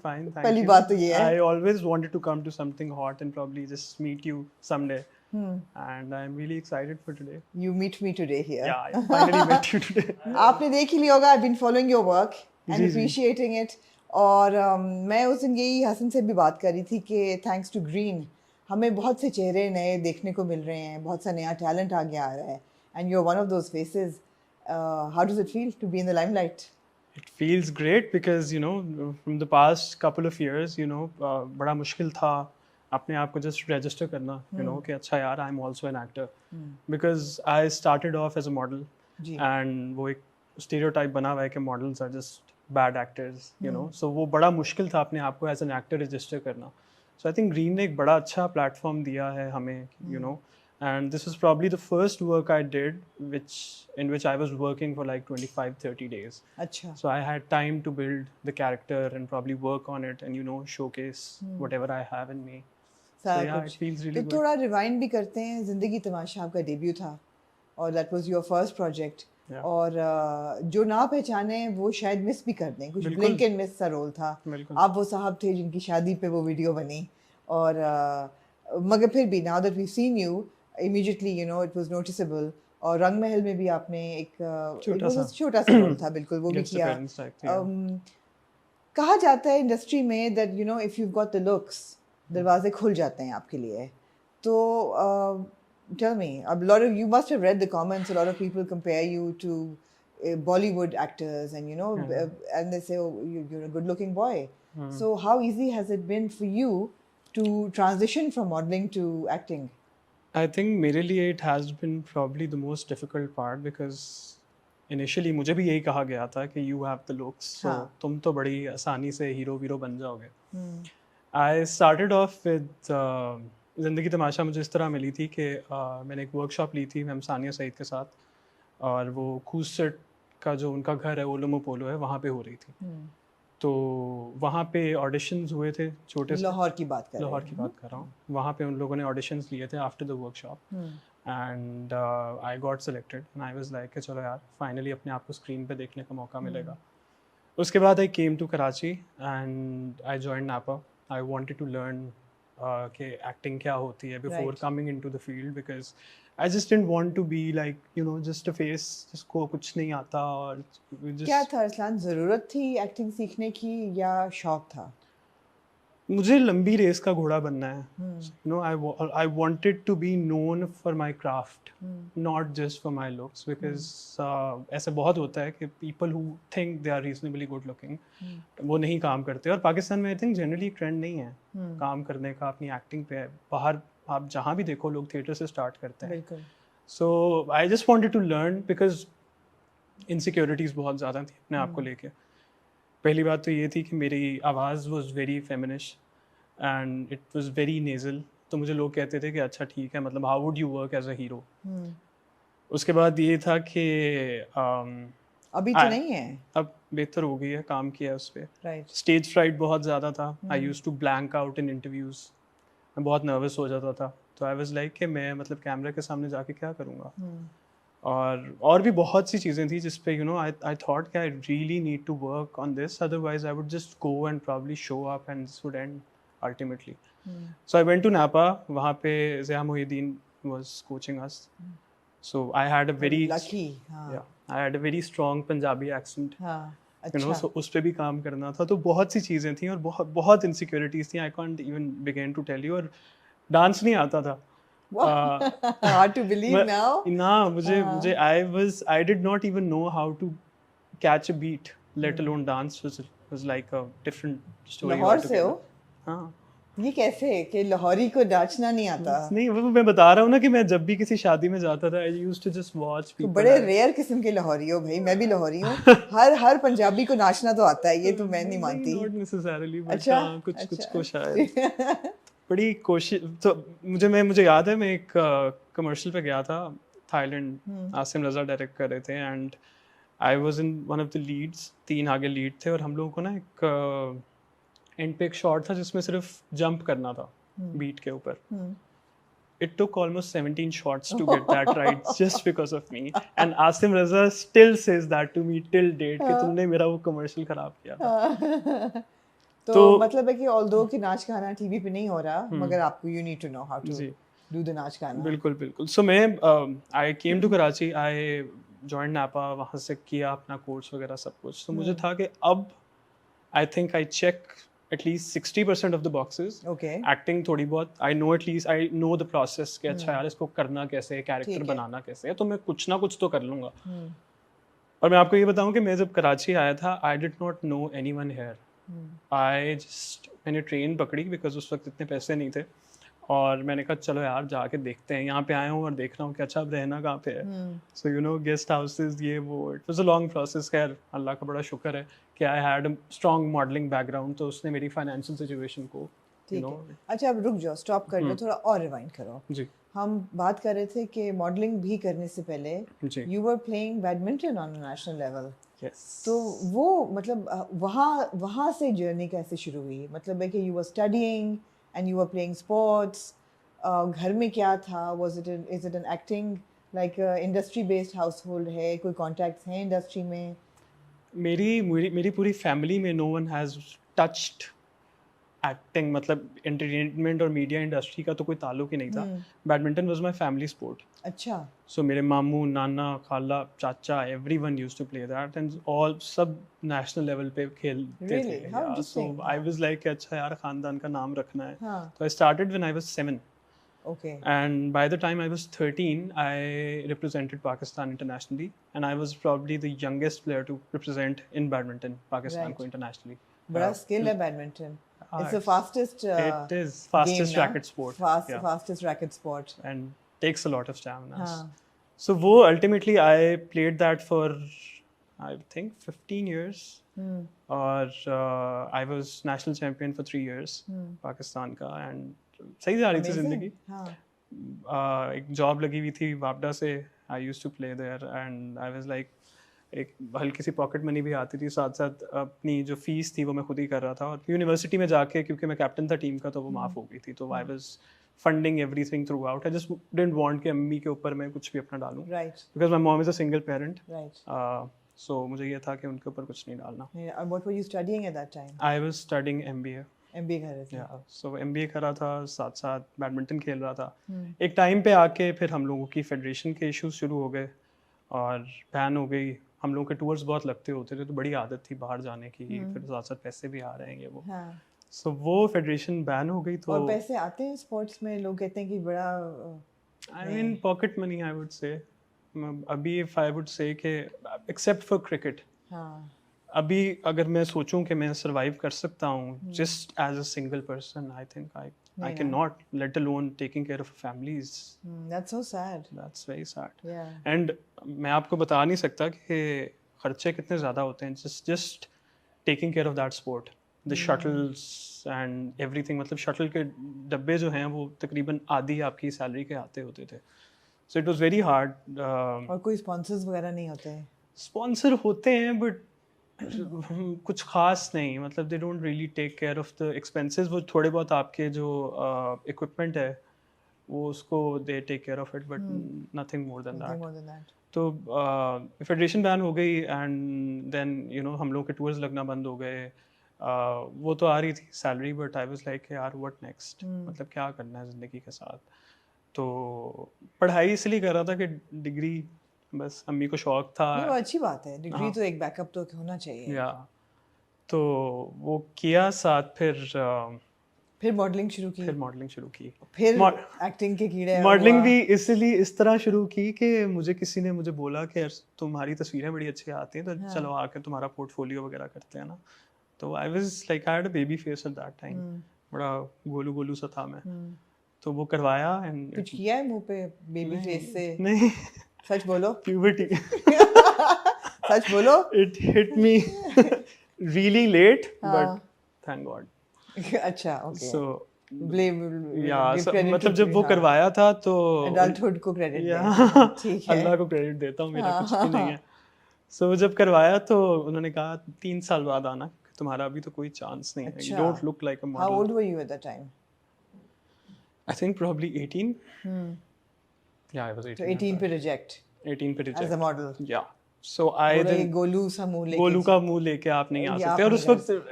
fine. Thank पहली you. बात तो ये है. I always wanted to come to something hot and probably just meet you someday. And I'm really excited for today. You meet me today here. Yeah, I finally met you today. आपने देख ही लिया होगा. I've been following your work and ji, ji. appreciating it. और मैं उस दिन यही हसन से भी बात कर रही थी कि thanks to Green हमें बहुत से चेहरे नए देखने को मिल रहे हैं, बहुत सा नया टैलेंट आगे आ रहा है. And you're one of those faces. How does it feel to be in the limelight? It feels great because from the past couple of years बड़ा मुश्किल था अपने आप को just register करना कि अच्छा यार I'm also an actor because I started off as a model ji. and वो एक stereotype बना हुआ है कि models are just bad actors so वो बड़ा मुश्किल था अपने आप को as an actor register करना. So I think Green ने एक बड़ा अच्छा platform दिया है हमें and this was probably the first work I did in which I was working for like 25-30 days. अच्छा. So I had time to build the character and probably work on it and showcase whatever I have in me. So yeah, it feels really तो good. थोड़ा rewind भी करते हैं. जिंदगी तमाशा आपका debut था और that was your first project. Yeah. और जो ना पहचाने वो शायद मिस भी कर दें. कुछ बिल्कुल. ब्लिंक एंड मिस सा रोल था. बिल्कुल. आप वो साहब थे जिनकी शादी पे वो वीडियो बनी और मगर फिर भी now that we've seen you immediately it was noticeable. और रंग महल में भी आपने एक छोटा सा रोल था. बिल्कुल वो भी किया. कहा जाता है इंडस्ट्री में that if you've got the looks दरवाजे खुल जाते हैं आपके लिए. तो tell me, you must have read the comments. A lot of people compare you to Bollywood actors and and they say, oh, you're a good looking boy. So how easy has it been for you to transition from modeling to acting? I think मेरे लिए it has been probably the most difficult part because initially मुझे भी यही कहा गया था कि you have the looks, so तुम तो बड़ी आसानी से हीरो वीरो बन जाओगे. I started off with ज़िंदगी तमाशा मुझे इस तरह मिली थी कि मैंने एक वर्कशॉप ली थी मैम सानिया सईद के साथ और वो खूसट का जो उनका घर है ओलोमो पोलो है वहाँ पे हो रही थी. तो वहाँ पे ऑडिशंस हुए थे छोटे से. लाहौर की बात कर रहा हूँ. वहाँ पे उन लोगों ने ऑडिशंस लिए थे after the workshop and I got selected and I was like चलो यार फाइनली अपने आप को स्क्रीन पे देखने का मौका मिलेगा. उसके बाद I came to Karachi and I joined NAPA. I wanted to learn कि एक्टिंग क्या होती है before coming into the field because I just didn't want to be like just a face जिसको कुछ नहीं आता और क्या था अरसलान ज़रूरत थी एक्टिंग सीखने की या शौक था? मुझे लंबी रेस का घोड़ा बनना है. I wanted to be known for my craft, not just for my looks because ऐसा बहुत होता है कि people who think they are reasonably good looking वो नहीं काम करते और पाकिस्तान में I think generally ट्रेंड नहीं है काम करने का अपनी एक्टिंग पे. बाहर आप जहाँ भी देखो लोग थिएटर से स्टार्ट करते हैं. So I just wanted to learn because insecurities बहुत ज़्यादा थी अपने आप को लेके. पहली बात तो ये थी कि मेरी आवाज़ was very feminine and it was very nasal. तो मुझे लोग कहते थे कि अच्छा ठीक है मतलब how would you work as a hero. उसके बाद ये था कि अभी तो नहीं है. अब बेहतर हो गई है. काम किया है उस पर. स्टेज फ्राइट बहुत ज़्यादा था. I used to blank out in interviews. मैं बहुत नर्वस हो जाता था. तो आई वाज लाइक कि मैं मतलब कैमरे के सामने जाके क्या करूँगा. और भी बहुत सी चीज़ें थी जिस पे आई थॉट कि I really need to work on this otherwise I would just go and probably show up and this would end ultimately. So I went to NAPA. वहाँ पे Zia Mohiuddin was coaching us. So I had a very strong Punjabi accent. So उस पे भी काम करना था. तो बहुत सी चीज़ें थी और बहुत इनसिक्योरिटीज़ थी. I can't even begin to tell you. और डांस नहीं आता था. Hard to believe now. ना मुझे I did not even know how to catch a beat, let alone dance. Was like a different story. Lahore से हो? हाँ. ये कैसे कि लाहौरी को नाचना नहीं आता? नहीं वो मैं बता रहा हूँ ना कि मैं जब भी किसी शादी में जाता था I used to just watch people. तो बड़े रेयर किस्म के लाहौरी हो भाई. मैं भी लाहौरी हूँ. हर पंजाबी को नाचना तो आता है. ये तो मैं नहीं मानती. Not necessarily. अच्छा. कुछ को शायद. बड़ी कोशिश. तो मुझे याद है मैं एक कमर्शियल पे गया था थाईलैंड. आसिम रजा डायरेक्ट कर रहे थे and I was in one of the leads. 3 आगे लीड थे और हम लोगों को ना एक एंड पे एक शॉट था जिसमें सिर्फ जंप करना था बीट के ऊपर. It took almost 17 shots to get that right just because of me. And Asim Raza still says that to me till date कि तुमने मेरा वो कमर्शियल खराब किया था. तो मतलब है कि ऑल्दो कि नाच गाना टीवी पे नहीं हो रहा, मगर आपको you need to know how to do the नाच गाना. बिल्कुल बिल्कुल. सो मैं I came to Karachi, I join NAPA, वहाँ से किया अपना कोर्स वगैरह सब कुछ. तो मुझे था कि अब I think I check at least 60% of the boxes. Okay. Acting थोड़ी बहुत I know, at least I know the process कि अच्छा यार इसको करना कैसे है, कैरेक्टर ठीक है. बनाना कैसे है, तो मैं कुछ ना कुछ तो कर लूँगा. और मैं आपको ये बताऊं कि मैं जब कराची आया था, I did not know anyone here. I just मैंने ट्रेन पकड़ी बिकॉज उस वक्त इतने पैसे नहीं थे, और मैंने कहा चलो यार जाके देखते हैं, यहाँ पे आया हूँ और देख रहा हूँ कि अच्छा अब रहना कहाँ पे है. So you know guest houses ये वो, it was a long process. खैर अल्लाह का बड़ा शुक्र है कि आई had a strong modelling background, तो उसने मेरी फाइनेंशियल सिचुएशन को ठीक है. अच्छा अब रुक जाओ, स्टॉप कर दो, थोड़ा और रिवाइंड करो. जी हम बात कर रहे थे कि मॉडलिंग भी करने से पहले जी you were playing badminton on national level. Yes. तो वो मतलब वहाँ से जर्नी कैसे शुरू हुई? मतलब है कि you were studying and you were playing sports. घर में क्या था? Is it an acting like industry based house hold है? कोई कॉन्टैक्ट्स हैं इंडस्ट्री में? मेरी मेरी मेरी पूरी फैमिली में no one has touched acting, मतलब एंटरटेनमेंट और मीडिया इंडस्ट्री का तो कोई ताल्लुक ही नहीं था. Badminton was my family sport. अच्छा. सो मेरे मामू, नाना, खाला, चाचा, everyone used to play that, and all सब नेशनल लेवल पे खेलते Really? थे. How so interesting. I was like अच्छा यार खानदान का नाम रखना है. हाँ. तो I started when I was 7, Okay. and by the time I was 13 I represented Pakistan internationally, and I was probably the youngest player to represent in badminton Pakistan Right. को internationally. बड़ा स्किल है badminton. It's the it's- fastest it is fastest game, racket sport. Yeah. fastest racket sport. And takes a lot of stamina. हाँ. So wo ultimately I played that for I think 15 years. और I was national champion for 3 years Pakistan का, and सही जा रही थी Amazing. जिंदगी. हाँ. एक जॉब लगी हुई थी वापडा से, I used to play there, and I was like एक हल्की सी पॉकेट मनी भी आती थी, साथ साथ अपनी जो फीस थी वो मैं खुद ही कर रहा था. और यूनिवर्सिटी में जाके क्योंकि मैं कैप्टन था टीम का तो वो माफ़ हो गई थी, तो I was funding everything through out. I just didn't want कि अम्मी के ऊपर मैं कुछ भी अपना डालूं, Right. Because my mom is a single parent. Right. सो मुझे ये था कि उनके ऊपर कुछ नहीं डालना. Yeah. And what were you studying at that time? I was studying MBA. MBA कर रहे थे. सो MBA कर रहा था, साथ साथ बैडमिंटन खेल रहा था. एक टाइम पे आके फिर हम लोगों की फेडरेशन के इश्यूज शुरू हो गए और बैन हो गई. हम लोगों के टूर्स बहुत लगते होते थे, तो बड़ी आदत थी बाहर जाने की, फिर साथ साथ पैसे भी आ रहे हैं ये वो. हाँ. सो वो फेडरेशन बैन हो गई. तो और पैसे आते हैं स्पोर्ट्स में, लोग कहते हैं कि बड़ा I mean pocket money I would say. अभी इफ आई वुड से कि एक्सेप्ट फॉर क्रिकेट, हाँ. अभी अगर मैं सोचूं कि मैं सरवाइव कर सकता हूँ just as a single person, I think I can not, let alone taking care of families. That's so sad. That's very sad. Yeah. And मैं आपको बता नहीं सकता कि खर्चे कितने ज़्यादा होते हैं just taking care of that sport, the shuttles and everything. मतलब शटल के डब्बे जो हैं वो तकरीबन आधी आपकी सैलरी के आते होते थे. So it was very hard. और कोई स्पॉन्सर्स वगैरह नहीं होते? स्पॉन्सर होते हैं बट कुछ खास नहीं. मतलब they don't really take care of the expenses. वो थोड़े बहुत आपके जो इक्विपमेंट है वो उसको they take care of it, but nothing more than Nothing that. more than that. तो फेडरेशन बैन हो गई, एंड देन यू नो हम लोग के टूर्स लगना बंद हो गए. वो तो आ रही थी salary, but I was like यार व्हाट नेक्स्ट, मतलब क्या करना है ज़िंदगी के साथ. तो पढ़ाई इसलिए कर रहा था कि डिग्री, बस अम्मी को शौक था. नहीं, वो अच्छी बात है. डिग्री तो एक बैकअप तो होना चाहिए. या तो वो किया, साथ फिर मॉडलिंग शुरू की. फिर मॉडलिंग शुरू की. फिर एक्टिंग के कीड़े. मॉडलिंग भी इसलिए इस तरह शुरू की कि मुझे किसी ने मुझे बोला कि यार तुम्हारी तस्वीरें बड़ी अच्छी आती हैं, तो चलो आके तुम्हारा पोर्टफोलियो वगैरह करते हैं ना. तो आई was like I had a baby face at that time. बड़ा गोलू गोलू सा था मैं. तो वो करवाया. एंड कुछ किया है मुंह पे बेबी फेस से? नहीं, सच बोलो. प्यूबर्टी. सच बोलो. It hit me really late, but thank God. अच्छा, ओके. So ब्लेम या मतलब जब वो करवाया था तो एडल्टहुड को क्रेडिट या ठीक है. अल्लाह को क्रेडिट देता हूँ, मेरा कुछ भी नहीं है. सो जब करवाया तो उन्होंने कहा 3 साल बाद आना, तुम्हारा अभी तो कोई चांस नहीं है, you don't look like a model. How old were you at that time? I think probably 18. या आई वाज 18. तो 18 पे रिजेक्ट 18 पे एज अ रिजेक्ट. मॉडल. या सो आई गोलू सा मुंह लेके, गोलू का मुंह लेके आप नहीं आ ये सकते. आप और उस नहीं वक्त